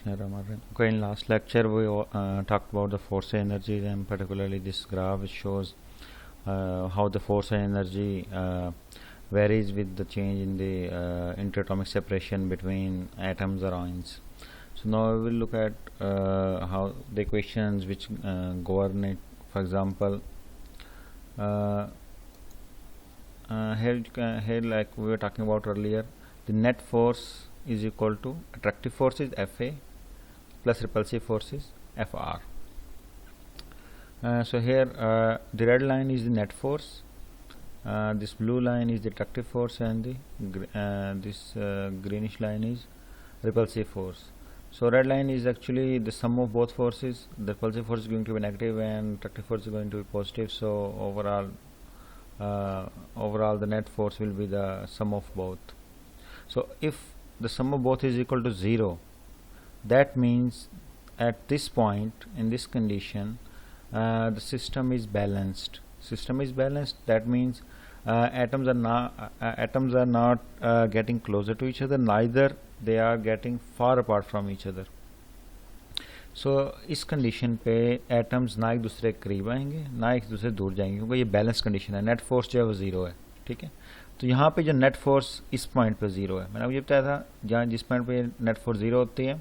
Bismillahirrahmanirrahim. Okay, in last lecture we talked about the force energy, and particularly this graph which shows how the force energy varies with the change in the interatomic separation between atoms or ions. So now we will look at how the equations which govern it. For example, here like we were talking about earlier, the net force is equal to attractive force is Fa plus repulsive force is Fr. So here the red line is the net force, this blue line is the attractive force, and the this greenish line is repulsive force. So red line is actually the sum of both forces. The repulsive force is going to be negative and attractive force is going to be positive. So overall the net force will be the sum of both. So if the sum of both is equal to 0, that means at this point in this condition the system is balanced. That means atoms are not getting closer to each other, neither they are getting far apart from each other. So इस condition पे atoms ना एक दूसरे के करीब आएंगे ना एक दूसरे दूर जाएंगे, क्योंकि ये बैलेंस कंडीशन है. नेट फोर्स जो है वो 0 है. ठीक है, तो यहाँ पे जो नेट फोर्स इस पॉइंट पे 0 है. मैंने आपको ये बताया था जहाँ जिस पॉइंट पे नेट फोर्स 0 होती है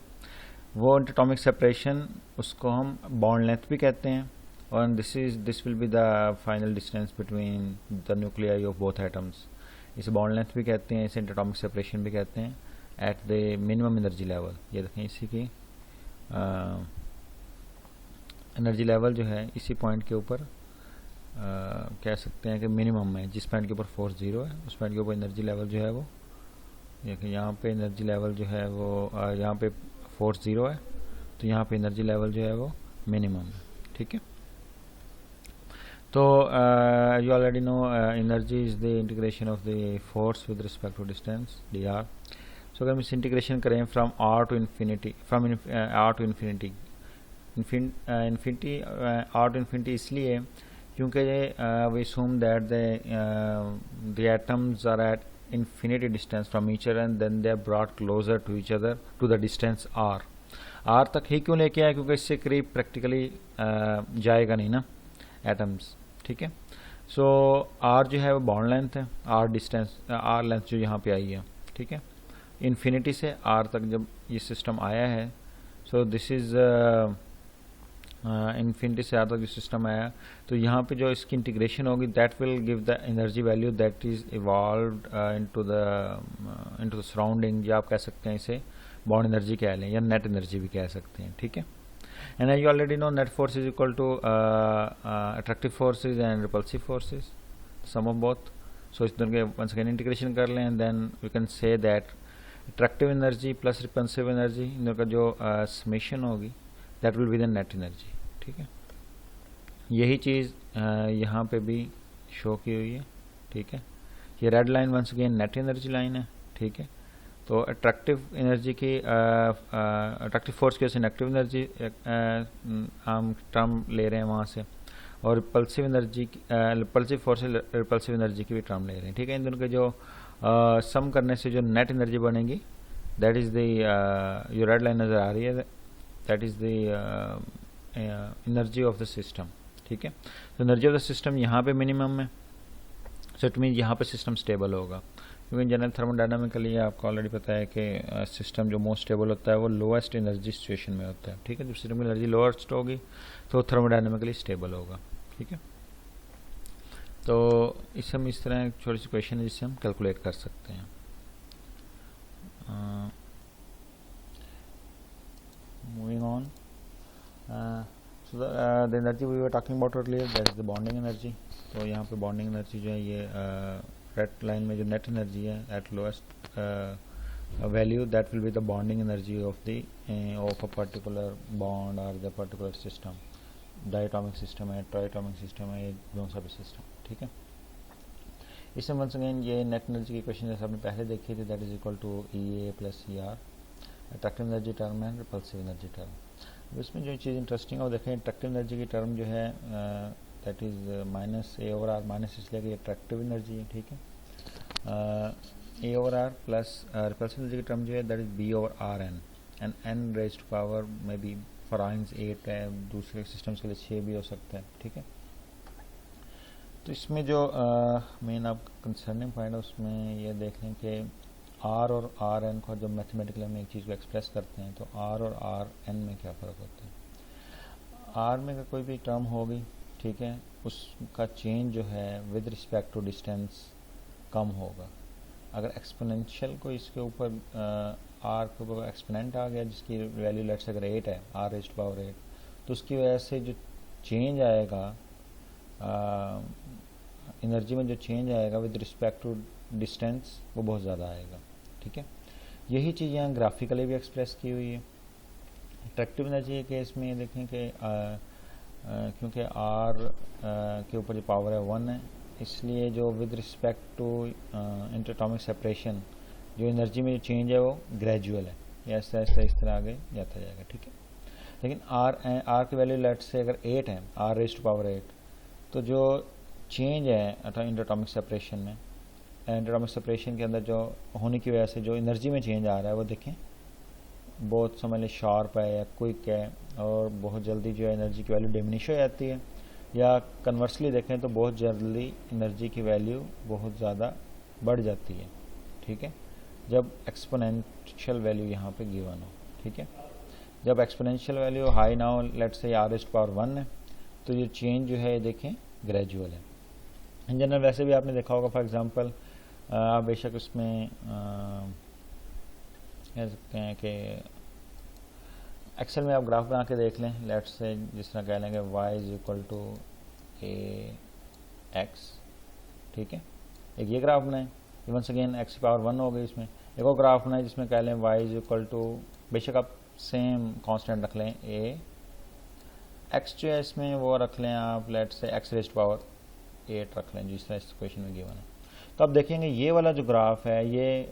वो इंटरएटॉमिक सेपरेशन, उसको हम बॉन्ड लेंथ भी कहते हैं, और this will be the final distance between the nuclei of both atoms. इसे बॉन्ड लेंथ भी कहते हैं, इसे इंटरएटॉमिक सेपरेशन भी कहते हैं at the minimum energy level. ये देखें, इसी की एनर्जी लेवल जो है इसी पॉइंट के ऊपर कह सकते हैं कि मिनिमम है. जिस पॉइंट के ऊपर फोर्स 0 है उस पॉइंट के ऊपर एनर्जी लेवल जो है वो, देखिए यहाँ पे एनर्जी लेवल जो है वो यहाँ पे फोर्स 0 है तो यहाँ पे एनर्जी लेवल जो है वो मिनिमम है. ठीक है, तो you already know energy is the integration of the force with respect to distance dr. So अगर हम इस इंटीग्रेशन करें from r to infinity, from r to infinity, r to infinity इसलिए क्योंकि we assume that the atoms are at infinity distance from each other and then they are brought closer to each other to the distance r. r तक ही क्यों लेके आए, क्योंकि इससे करीब practically जाएगा नहीं ना एटम्स. ठीक है, सो r जो है वो बॉन्ड लेंथ है, r डिस्टेंस, r लेंथ जो यहाँ पे आई है. ठीक है, इन्फिनिटी से r तक जब ये सिस्टम आया है, सो दिस इज़ इन्फिनिटी से r तक जो सिस्टम आया, तो यहाँ पे जो इसकी इंटीग्रेशन होगी that will give the energy value that is evolved into the surrounding, या आप कह सकते हैं इसे बॉन्ड एनर्जी कह लें या नेट एनर्जी भी कह सकते हैं. ठीक है, and you already know net force is equal to attractive forces and repulsive forces, sum of both. So इस दोनों के वंस अगेन इंटीग्रेशन कर लें, then we can say that attractive energy plus repulsive energy, इन दोनों का जो summation होगी that will be the net energy. ठीक है, यही चीज़ यहाँ पे भी शो की हुई है. ठीक है, ये red line once again net energy line है. ठीक है, तो अट्रैक्टिव एनर्जी की अट्रैक्टिव फोर्स की वजह से नेगेटिव एनर्जी हम टर्म ले रहे हैं वहाँ से, और रिपल्सिव एनर्जी रिपल्सिव फोर्स से रिपल्सिव एनर्जी की भी टर्म ले रहे हैं. ठीक है, इन दोनों के जो सम करने से जो नेट एनर्जी बनेगी दैट इज़ द, जो रेड लाइन नज़र आ रही है that is the energy of the system. ठीक है, तो एनर्जी ऑफ द सिस्टम यहाँ पे मिनिमम है, सो इट मीन यहाँ पे सिस्टम स्टेबल होगा, क्योंकि जनरल थर्मोडायनामिकली आपको ऑलरेडी पता है कि सिस्टम जो मोस्ट स्टेबल होता है वो लोएस्ट एनर्जी सिचुएशन में होता है. ठीक है, जब सिस्टम की एनर्जी लोएस्ट होगी तो थर्मोडायनामिकली स्टेबल होगा. ठीक है, तो इसे हम इस तरह छोटी सी इक्वेशन है जिससे हम कैलकुलेट कर सकते हैं. Moving on, so the energy we were talking about earlier, that is the bonding energy. तो यहाँ पे bonding energy जो है ये रेड लाइन में जो net energy है at lowest value that will be the bonding energy of the of a particular bond or the particular system. Diatomic system है, triatomic system है, ये दोनों सभी system. ठीक है, इसमें once again ये net energy की equation जैसे आपने पहले देखी थी, that is equal to EA plus ER, attractive energy term and repulsive energy term. इसमें जो चीज़ इंटरेस्टिंग है वो देखें, अट्रैक्टिव एनर्जी की टर्म जो है that is minus A over R, minus इसलिए कि अट्रैक्टिव एनर्जी है. ठीक है, A over R plus repulsive energy की टर्म जो है that is B over R N, and n raise to power में बी फॉर आयंस 8 है, दूसरे सिस्टम्स के लिए 6 भी हो सकता है, ठीक है। तो इसमें जो मेन आप कंसर्निंग पॉइंट है उसमें ये देख लें कि R और Rn को जब मैथमेटिकली हम एक चीज़ को एक्सप्रेस करते हैं तो R और Rn में क्या फ़र्क होता है। R में का कोई भी टर्म होगी, ठीक है, उसका चेंज जो है विद रिस्पेक्ट टू डिस्टेंस कम होगा। अगर एक्सपोनेंशियल को इसके ऊपर R के ऊपर एक्सपोनेंट आ गया जिसकी वैल्यू लेट्स अगर 8 है, R रेज़्ड टू पावर 8, तो उसकी वजह से जो चेंज आएगा एनर्जी में, जो चेंज आएगा विद रिस्पेक्ट टू डिस्टेंस वो बहुत ज़्यादा आएगा, ठीक है। यही चीज़ यहाँ ग्राफिकली भी एक्सप्रेस की हुई है। अट्रैक्टिव एनर्जी के केस में ये देखें कि क्योंकि R के ऊपर जो पावर है 1 है, इसलिए जो विद रिस्पेक्ट टू इंटरएटॉमिक सेपरेशन जो एनर्जी में जो चेंज है वो ग्रेजुअल है, या ऐसा ऐसा इस तरह आगे जाता जाएगा, ठीक है। लेकिन R की वैल्यू लेट से अगर 8 है, R रेज़्ड टू पावर 8, तो जो चेंज है अर्थात इंटरएटॉमिक सेपरेशन में, इंटरएटॉमिक सेपरेशन के अंदर जो होने की वजह से जो एनर्जी में चेंज आ रहा है वो देखें बहुत समझ लें शार्प है या क्विक है, और बहुत जल्दी जो है एनर्जी की वैल्यू डिमिनिश हो जाती है, या कन्वर्सली देखें तो बहुत जल्दी एनर्जी की वैल्यू बहुत ज़्यादा बढ़ जाती है, ठीक है, जब एक्सपोनेंशियल वैल्यू यहाँ पे गिवन हो, ठीक है। जब एक्सपोनेंशियल वैल्यू हाई ना हो, let's say R raised to power 1 है, तो ये चेंज जो है देखें ग्रेजुअल है। इन जनरल वैसे भी आपने देखा होगा, फॉर एग्जांपल आप बेशक उसमें कह सकते हैं कि एक्सेल में आप ग्राफ बना के देख लें, लेट्स से जिस तरह कह लेंगे y is equal to ax, ठीक है, एक ये ग्राफ बनाएं, वंस अगेन x की पावर 1 हो गई, इसमें एक और ग्राफ बनाएं जिसमें कह लें y इज इक्वल टू, बेशक आप सेम कांस्टेंट रख लें a, x जो है इसमें वो रख लें आप let's say x raised to power 8 रख लें जिस तरह इस क्वेश्चन में गिवन है। तो अब देखेंगे ये वाला जो ग्राफ है ये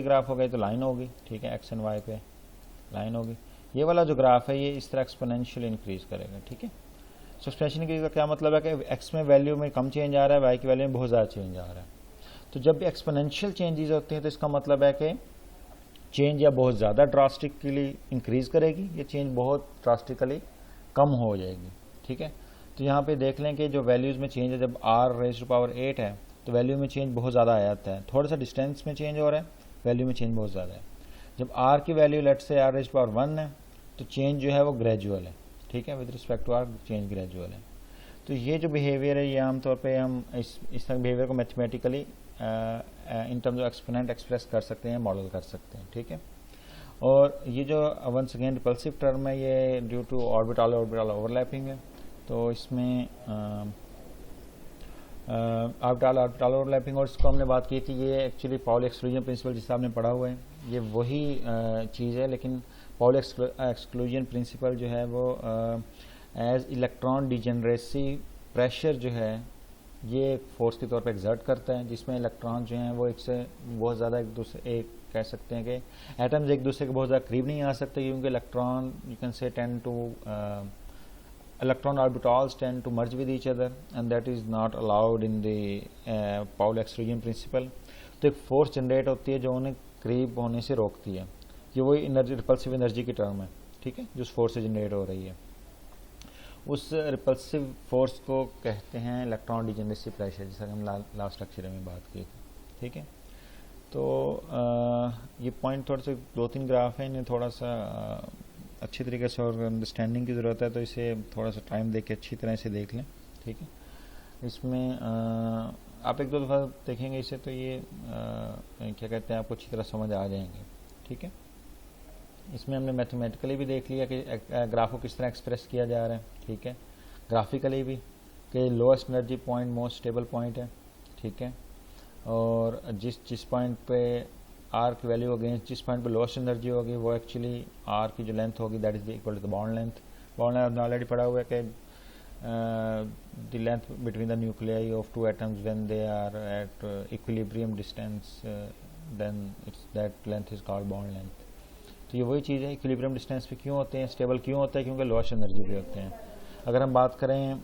ग्राफ हो गया तो लाइन होगी, ठीक है, एक्स एंड वाई पे लाइन होगी। ये वाला जो ग्राफ है ये इस तरह एक्सपोनेंशियल इंक्रीज करेगा, ठीक है। सो एक्सपोनेंशियल इंक्रीज का क्या मतलब है कि एक्स में वैल्यू में कम चेंज आ रहा है, वाई की वैल्यू में बहुत ज़्यादा चेंज आ रहा है। तो जब भी एक्सपोनेंशियल चेंजेस होते हैं तो इसका मतलब है कि चेंज या बहुत ज़्यादा ड्रास्टिकली इंक्रीज करेगी या चेंज बहुत ड्रास्टिकली कम हो जाएगी, ठीक है। तो यहाँ पे देख लें कि जो वैल्यूज़ में चेंज है, जब R रेज़्ड टू पावर 8 है तो वैल्यू में चेंज बहुत ज़्यादा आ जाता है, थोड़ा सा डिस्टेंस में चेंज हो रहा है, वैल्यू में चेंज बहुत ज़्यादा है। जब R की वैल्यू लेट से R रेज़्ड टू पावर 1 है तो चेंज जो है वो ग्रेजुअल है, ठीक है, with respect to R change gradual है। तो ये जो बिहेवियर है ये आमतौर पर हम इस तरह बिहेवियर को mathematically in terms of exponent express कर सकते हैं, मॉडल कर सकते हैं, ठीक है। और ये जो वंस अगेन रिपल्सिव टर्म है ये ड्यू टू ऑर्बिटल ओवरलैपिंग है, तो इसमें ऑर्बिटल ओवरलैपिंग, और इसको हमने बात की थी, ये एक्चुअली पाउली एक्सक्लूजन प्रिंसिपल जिससे आपने पढ़ा हुआ है ये वही चीज़ है, लेकिन पाउली एक्सक्लूजन प्रिंसिपल जो है वो एज इलेक्ट्रॉन डिजेनरेसी प्रेशर जो है ये एक फोर्स के तौर पे एक्सर्ट करता है, जिसमें इलेक्ट्रॉन जो हैं वो एक से बहुत ज़्यादा एक कह सकते हैं कि एटम्स एक दूसरे के बहुत ज़्यादा करीब नहीं आ सकते, क्योंकि electron you can say tend to electron orbitals tend to merge with each other and that is not allowed in the Pauli exclusion principle। तो एक फोर्स जनरेट होती है जो उन्हें करीब होने से रोकती है, ये वही एनर्जी रिपल्सिव एनर्जी की टर्म है, ठीक है, जो उस फोर्स से जनरेट हो रही है। उस रिपल्सिव फोर्स को कहते हैं इलेक्ट्रॉन डिजेनरेसी प्रेशर, जैसा हम लास्ट लेक्चर में बात की, ठीक है। तो ये पॉइंट थोड़े से 2-3 ग्राफ है, इन्हें थोड़ा सा अच्छी तरीके से और अंडरस्टैंडिंग की ज़रूरत है, तो इसे थोड़ा सा टाइम दे के अच्छी तरह से देख लें, ठीक है। इसमें आप 1-2 दफ़ा देखेंगे इसे तो ये क्या कहते हैं आपको अच्छी तरह समझ आ जाएंगे, ठीक है। इसमें हमने मैथमेटिकली भी देख लिया कि ग्राफ को किस तरह एक्सप्रेस किया जा रहा है, ठीक है, ग्राफिकली भी कि lowest energy point most stable point है, ठीक है, और जिस पॉइंट पे R की वैल्यू अगेंस्ट जिस पॉइंट पे लोएस्ट एनर्जी होगी वो एक्चुअली R की जो लेंथ होगी that is equal to the bond length. Bond length already पढ़ा हुआ है कि the length between the nuclei of two atoms when they are at equilibrium distance then it's that length is called bond length. तो ये वही चीज़ है, equilibrium distance पे क्यों होते हैं, स्टेबल क्यों होते हैं, क्योंकि लोएस्ट एनर्जी पे होते हैं। अगर हम बात करें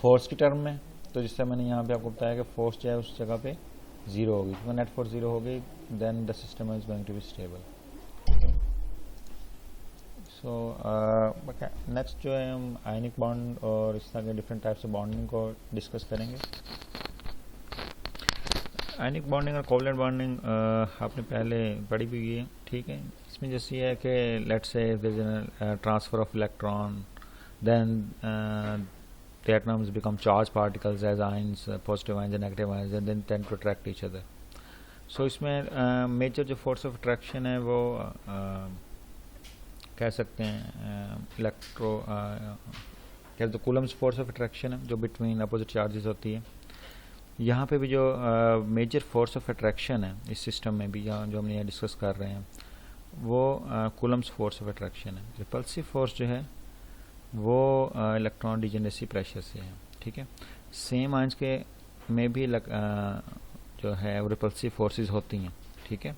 फोर्स की टर्म में तो जिससे मैंने यहाँ पे आपको बताया कि फोर्स जो है उस जगह पे 0 होगी, तो नेट फोर्स 0 होगी, then the system is going to be stable, so next जो है हम आयनिक बॉन्ड और इस तरह के डिफरेंट टाइप्स ऑफ बॉन्डिंग को डिस्कस करेंगे। आयनिक बॉन्डिंग और कोवलेंट बॉन्डिंग आपने पहले पढ़ी भी हुई है, ठीक है। इसमें जैसे ये है कि let's say there is transfer of electron, then the atoms become charged particles as ions, positive ions and negative ions, and then tend to attract each other. So इसमें मेजर जो फोर्स ऑफ अट्रैक्शन है वो कह सकते हैं क्या तो Coulomb's force of attraction है जो बिटवीन अपोजिट चार्जेस होती है। यहाँ पे भी जो मेजर फोर्स ऑफ अट्रैक्शन है इस सिस्टम में भी, यहाँ जो हम यहाँ डिस्कस कर रहे हैं वो कूलम्स फोर्स ऑफ अट्रैक्शन है। रिपल्सिव फोर्स जो है वो इलेक्ट्रॉन डिजेनरेसी प्रेशर से है, ठीक है। सेम आयंस के में भी जो है वो रिपल्सिव फोर्सेस होती हैं, ठीक है।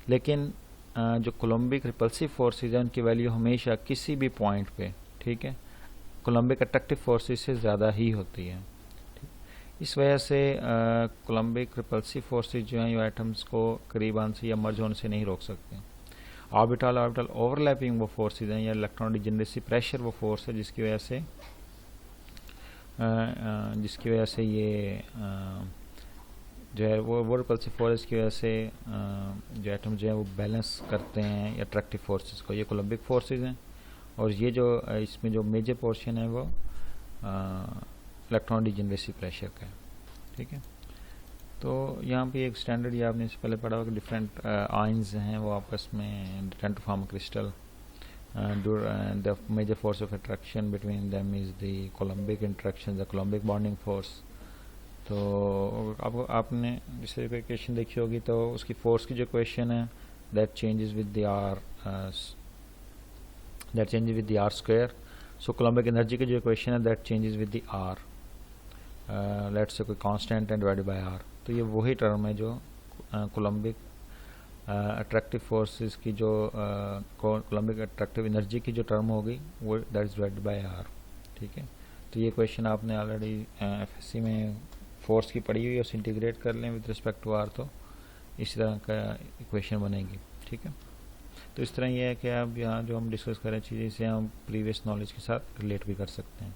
लेकिन जो कोलम्बिक रिपल्सिव फोर्सेस है उनकी वैल्यू हमेशा किसी भी पॉइंट पे, ठीक है, कोलम्बिक अट्रैक्टिव फोर्सेस से ज़्यादा ही होती है। इस वजह से कोलम्बिक रिपल्सिव फोर्सेस जो हैं ये एटम्स को करीब आने से या मर्ज होने से नहीं रोक सकते। ऑर्बिटल ओवरलैपिंग वो फोर्सेस हैं या इलेक्ट्रॉन डिजेनरेसी प्रेशर वो फोर्स है जिसकी वजह से ये जो है वो रिपल्सिव फोर्स की वजह से जो एटम जो है वो बैलेंस करते हैं अट्रैक्टिव फोर्सेस को। ये कोलम्बिक फोर्सेस हैं और ये जो इसमें जो मेजर पोर्शन है वो इलेक्ट्रॉन डिजेनरेसी प्रेशर का है, ठीक है। तो यहाँ पे एक स्टैंडर्ड ये आपने इससे पहले पढ़ा होगा कि डिफरेंट आयंस हैं वो आपस में tend to form crystal, the major force of attraction between them is the coulombic interaction, the coulombic bonding force. तो आपने जैसे इक्वेशन देखी होगी तो उसकी फोर्स की जो इक्वेशन है that changes with the R square. So coulombic energy की जो इक्वेशन है that changes with the R, let's say कोई कांस्टेंट है डिवाइडेड बाय आर। तो ये वही टर्म है जो कोलम्बिक अट्रैक्टिव फोर्सेस की जो कोलम्बिक अट्रैक्टिव एनर्जी की जो टर्म होगी वो that is divided by R, ठीक है। तो ये क्वेश्चन आपने ऑलरेडी एफएससी में फोर्स की पढ़ी हुई है, उसे इंटीग्रेट कर लें विद रिस्पेक्ट टू आर तो इस तरह का इक्वेशन बनेगी, ठीक है। तो इस तरह ये है कि आप यहाँ जो हम डिस्कस करें चीज़ें इसे हम प्रीवियस नॉलेज के साथ रिलेट भी कर सकते हैं।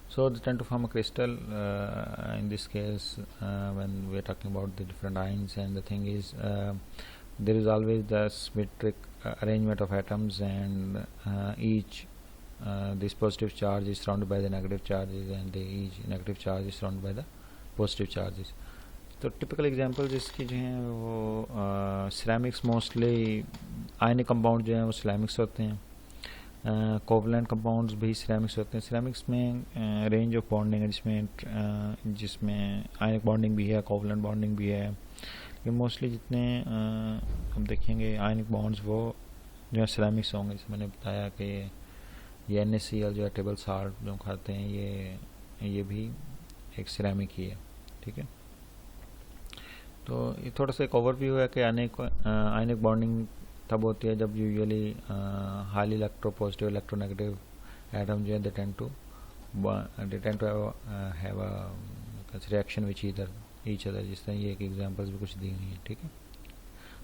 So they tend to form a crystal in this case when we are talking about the different ions, and the thing is there is always the symmetric arrangement of atoms, and each this positive charge is surrounded by the negative charges, and each negative charge is surrounded by the positive charges. तो typical examples इसकी जो हैं वो ceramics, mostly ionic compound जो हैं वो ceramics होते हैं। कोवलेंट कंपाउंड्स भी सिरेमिक्स होते हैं। सिरेमिक्स में रेंज ऑफ बॉन्डिंग है जिसमें आयनिक बॉन्डिंग भी है, कोवलेंट बॉन्डिंग भी है। लेकिन मोस्टली जितने हम देखेंगे आयनिक बॉन्ड्स वो जो है सिरेमिक्स होंगे। जैसे मैंने बताया कि ये NaCl जो है टेबल साल्ट जो खाते हैं ये भी एक सिरेमिक ही है, ठीक है। तो ये थोड़ा सा एक ओवरव्यू है कि आयनिक बॉन्डिंग तब होती है जब usually highly electropositive electronegative atom जो है they tend to have a reaction with each other. जिस तरह ये एक एग्जांपल्स भी कुछ दी हुई हैं, ठीक है।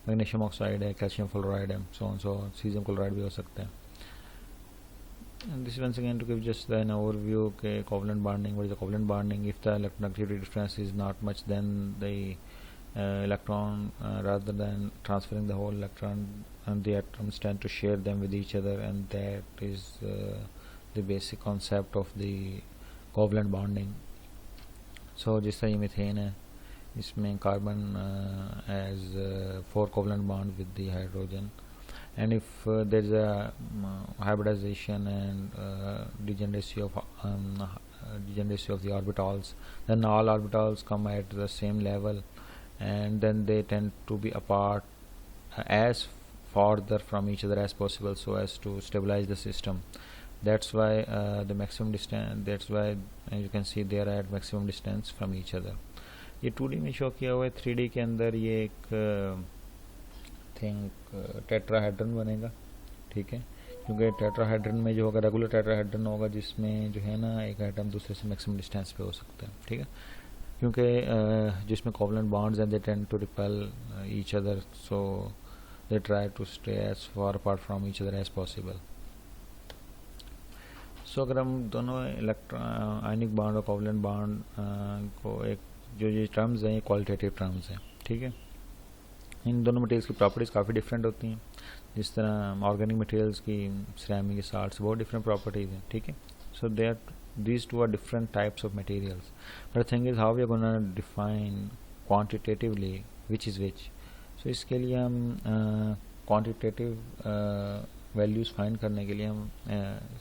मैग्नीशियम ऑक्साइड है, कैल्शियम फ्लोराइड है, सो सीजियम क्लोराइड भी हो सकता है। This once again to give just an overview के covalent bonding. What is the covalent bonding? If the electronegativity difference is not much, then the electron rather than transferring the whole electron, and the atoms tend to share them with each other, and that is the basic concept of the covalent bonding. So जिस तरह ये methane है इसमें carbon has 4 covalent bonds with the hydrogen, and if there is a hybridization and degeneracy of the orbitals, then all orbitals come at the same level, and then they tend to be apart as farther from each other as possible so as to stabilize the system. That's why the maximum distance, that's why you can see they are at maximum distance from each other. ये 2D में show किया हुआ है। 3D के अंदर ये एक tetrahedron बनेगा, ठीक है। क्योंकि टेट्राहेड्रन में जो होगा रेगुलर टेट्राहेड्रन होगा जिसमें जो है ना एक एटम दूसरे से मैक्सिमम डिस्टेंस पे हो सकता है, ठीक है। क्योंकि जिसमें कोवलेंट बॉन्ड्स हैं they tend to repel each other, so they try to stay as far apart from each other as possible. सो अगर हम दोनों आयनिक बॉन्ड और कोवलेंट बॉन्ड को एक जो ये टर्म्स हैं ये क्वालिटेटिव टर्म्स हैं, ठीक है। इन दोनों मटेरियल्स की प्रॉपर्टीज़ काफ़ी डिफरेंट होती हैं, जिस तरह ऑर्गेनिक मटेरियल्स की सिरेमिक की साल्ट्स बहुत डिफरेंट प्रॉपर्टीज़ हैं, ठीक है। So they are these two are different types of materials, but the thing is how we are going to define quantitatively which is which. So इसके लिए हम quantitative values find करने के लिए हम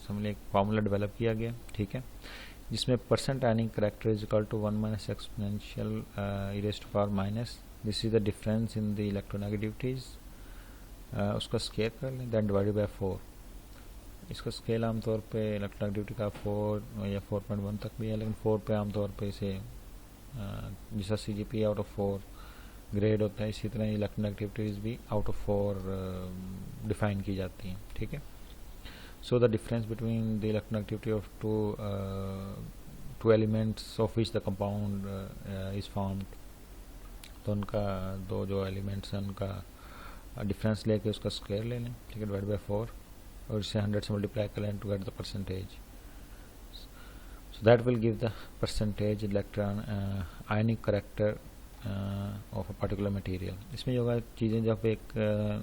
समझ एक फार्मूला डेवलप किया गया, ठीक है, जिसमें percent ionic character is equal to 1 minus exponential E raised to power minus, this is the difference in the electronegativities, उसका स्केल कर लें, दैन डिवाइडेड बाय 4। इसका स्केल आमतौर पे इलेक्ट्रोनेगेटिविटी का 4 या 4.1 तक भी है, लेकिन 4 पे आमतौर पे इसे जैसा CGP आउट ऑफ 4 ग्रेड होता है, इसी तरह इलेक्ट्रोनेगेटिविटीज़ भी आउट ऑफ 4 डिफाइन की जाती हैं, ठीक है। So the difference between the electronegativity of two elements of which the compound is formed, तो उनका दो जो एलिमेंट्स हैं उनका डिफरेंस लेके उसका स्क्वायर ले लें, ठीक है, डिवाइड बाय 4 और इसे 100 से मल्टीप्लाई कर लें to get the percentage. So that will give the percentage electron ionic character of a particular material. इसमें जो चीज़ें जब एक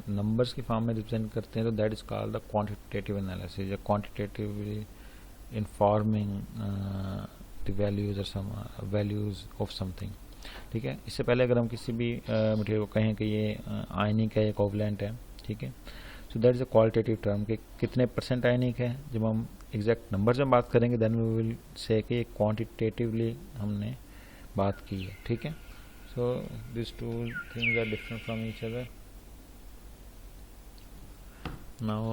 नंबर्स की फॉर्म में रिप्रेजेंट करते हैं तो that is called the quantitative analysis या क्वांटिटेटिवली इन्फॉर्मिंग द वैल्यूज और सम वैल्यूज ऑफ समथिंग, ठीक है। इससे पहले अगर हम किसी भी मटेरियल को कहें कि ये आयनिक है या कोवलेंट है, ठीक है, so that is a qualitative term कि कितने परसेंट आयनिक है। जब हम एग्जैक्ट नंबर से बात करेंगे देन वी विल से कि क्वांटिटेटिवली हमने बात की है, ठीक है। So these two things are different from each other. Now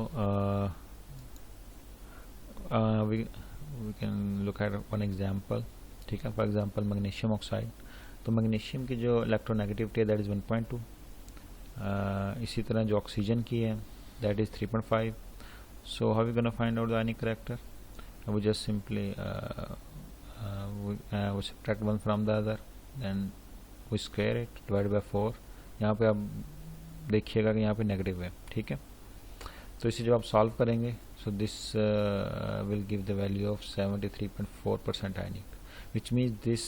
we can look at one example, ठीक है। For example magnesium oxide, तो मैग्नीशियम की जो इलेक्ट्रोनेगेटिविटी है दैट इज़ 1.2, इसी तरह जो ऑक्सीजन की है that is 3.5. So how are we going to find out the ionic character? We just simply we subtract one from the other, then we square it, divided by 4. यहाँ पे आप देखिएगा कि यहाँ पे नेगेटिव है, ठीक है। तो इसे जब आप सॉल्व करेंगे so this will give the value of 73.4% ionic, which means this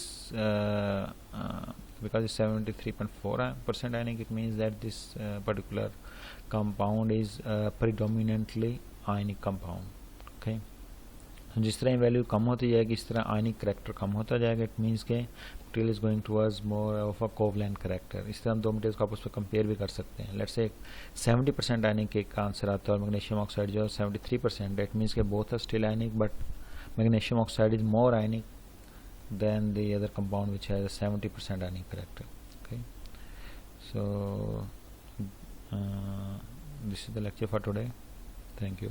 because it's 73.4% ionic, it means that this particular compound is predominantly ionic compound, okay. जिस तरह वैल्यू कम होती जाएगी इस तरह आयनिक करेक्टर कम होता जाएगा, इट मीन्स के material is going towards more of a covalent character. इस तरह हम दो मटेरियल्स को आपस में कंपेयर भी कर सकते हैं। लेट्स से 70% आयनिक एक का आंसर आता है और मैग्नीशियम ऑक्साइड जो 73%, इट मीन्स के both are still ionic but magnesium oxide is more ionic than the other compound which has a 70% ionic character, okay. So this is the lecture for today, thank you.